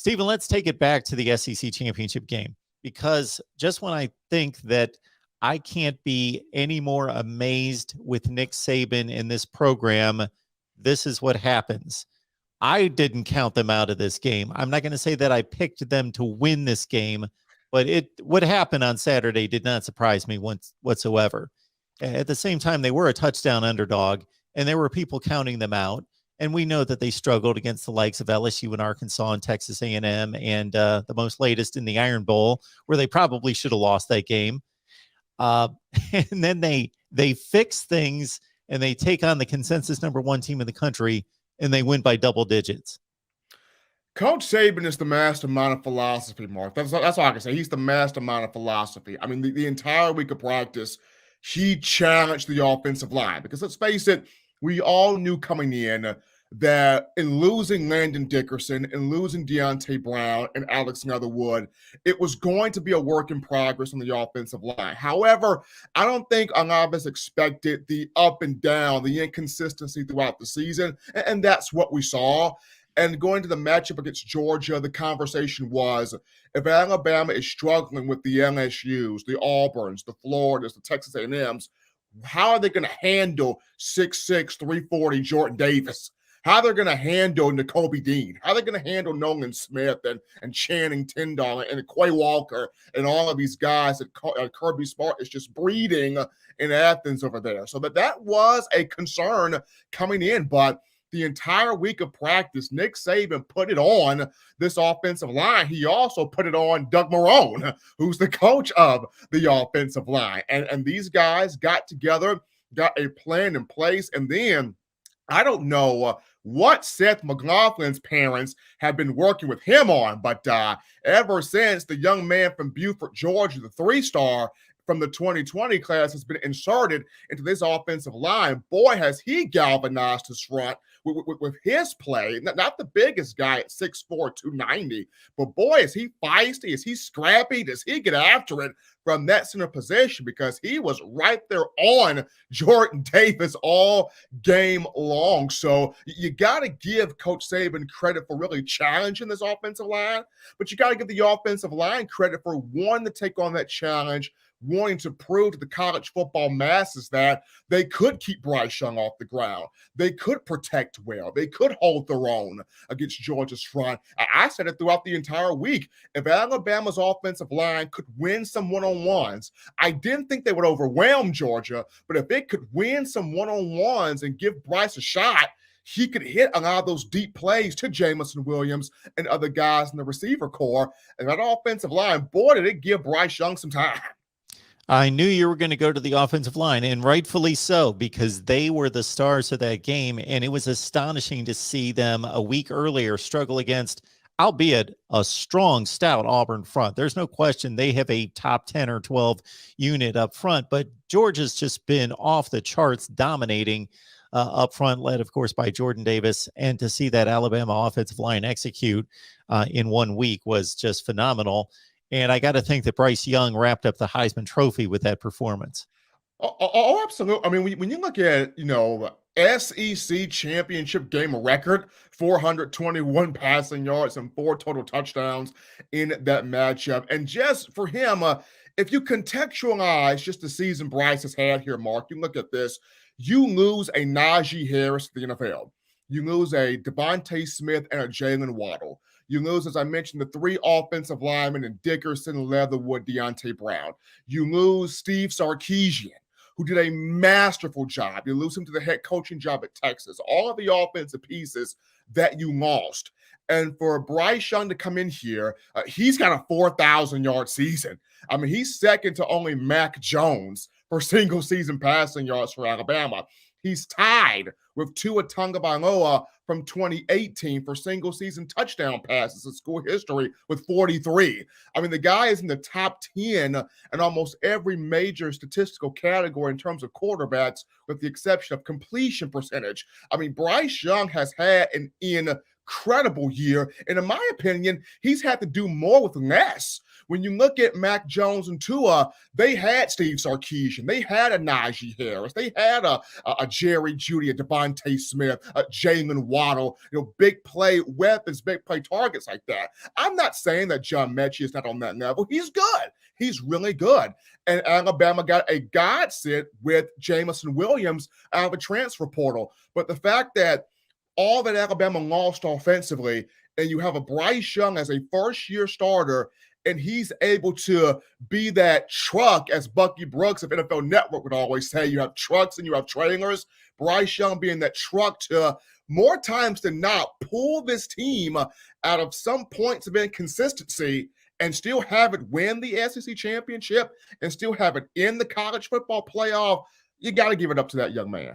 Stephen, let's take it back to the SEC championship game, because just when I think that I can't be any more amazed with Nick Saban in this program, this is what happens. I didn't count them out of this game. I'm not going to say that I picked them to win this game, but what happened on Saturday did not surprise me whatsoever. At the same time, they were a touchdown underdog, and there were people counting them out. And we know that they struggled against the likes of LSU and Arkansas and Texas A&M and the most latest in the Iron Bowl, where they probably should have lost that game. And then they fix things, and they take on the consensus number one team in the country, and they win by double digits. Coach Saban is the mastermind of philosophy, Mark. That's all I can say. He's the mastermind of philosophy. I mean, the entire week of practice, he challenged the offensive line, because let's face it, we all knew coming in that in losing Landon Dickerson and losing Deontay Brown and Alex Leatherwood, it was going to be a work in progress on the offensive line. However, I don't think a lot of us expected the up and down, the inconsistency throughout the season, and that's what we saw. And going to the matchup against Georgia, the conversation was, if Alabama is struggling with the LSUs, the Auburns, the Floridas, the Texas A&Ms, how are they going to handle 6'6", 340 Jordan Davis? How they're going to handle Nakobe Dean? How they're going to handle Nolan Smith and Channing Tindall and Quay Walker and all of these guys that Kirby Smart is just breeding in Athens over there? So that was a concern coming in, but the entire week of practice, Nick Saban put it on this offensive line. He also put it on Doug Marrone, who's the coach of the offensive line. And these guys got together, got a plan in place, and then I don't know what Seth McLaughlin's parents have been working with him on, but ever since the young man from Beaufort, Georgia, the 3-star from the 2020 class, has been inserted into this offensive line, boy, has he galvanized his front with his play. Not the biggest guy at 6'4", 290, but boy, is he feisty, is he scrappy, does he get after it from that center position, because he was right there on Jordan Davis all game long. So you got to give Coach Saban credit for really challenging this offensive line, but you got to give the offensive line credit for wanting to take on that challenge, wanting to prove to the college football masses that they could keep Bryce Young off the ground. They could protect well. They could hold their own against Georgia's front. I said it throughout the entire week. If Alabama's offensive line could win some one-on-ones, I didn't think they would overwhelm Georgia, but if it could win some one-on-ones and give Bryce a shot, he could hit a lot of those deep plays to Jameson Williams and other guys in the receiver core. And that offensive line, boy, did it give Bryce Young some time. I knew you were going to go to the offensive line, and rightfully so, because they were the stars of that game, and it was astonishing to see them a week earlier struggle against, albeit a strong, stout Auburn front. There's no question they have a top 10 or 12 unit up front, but Georgia's just been off the charts, dominating up front, led, of course, by Jordan Davis. And to see that Alabama offensive line execute in 1 week was just phenomenal. And I got to think that Bryce Young wrapped up the Heisman Trophy with that performance. Oh, absolutely. I mean, when you look at, SEC championship game record, 421 passing yards and 4 total touchdowns in that matchup. And just for him, if you contextualize just the season Bryce has had here, Mark, you look at this, you lose a Najee Harris to the NFL. You lose a Devontae Smith and a Jalen Waddle. You lose, as I mentioned, the 3 offensive linemen in Dickerson, Leatherwood, Deontay Brown. You lose Steve Sarkisian, who did a masterful job. You lose him to the head coaching job at Texas. All of the offensive pieces that you lost. And for Bryce Young to come in here, he's got a 4,000-yard season. I mean, he's second to only Mac Jones for single-season passing yards for Alabama. He's tied with Tua Tagovailoa from 2018 for single-season touchdown passes in school history with 43. I mean, the guy is in the top 10 in almost every major statistical category in terms of quarterbacks, with the exception of completion percentage. I mean, Bryce Young has had an incredible year, and in my opinion, he's had to do more with less. When you look at Mac Jones and Tua, they had Steve Sarkisian, they had a Najee Harris, they had a Jerry Jeudy, a Devontae Smith, a Jalen Waddle, big play weapons, big play targets like that. I'm not saying that John Mechie is not on that level. He's good. He's really good. And Alabama got a godsend with Jameson Williams out of the transfer portal. But the fact that all that Alabama lost offensively, and you have a Bryce Young as a first-year starter, and he's able to be that truck, as Bucky Brooks of NFL Network would always say. You have trucks and you have trailers. Bryce Young being that truck to, more times than not, pull this team out of some points of inconsistency and still have it win the SEC championship and still have it in the college football playoff. You got to give it up to that young man.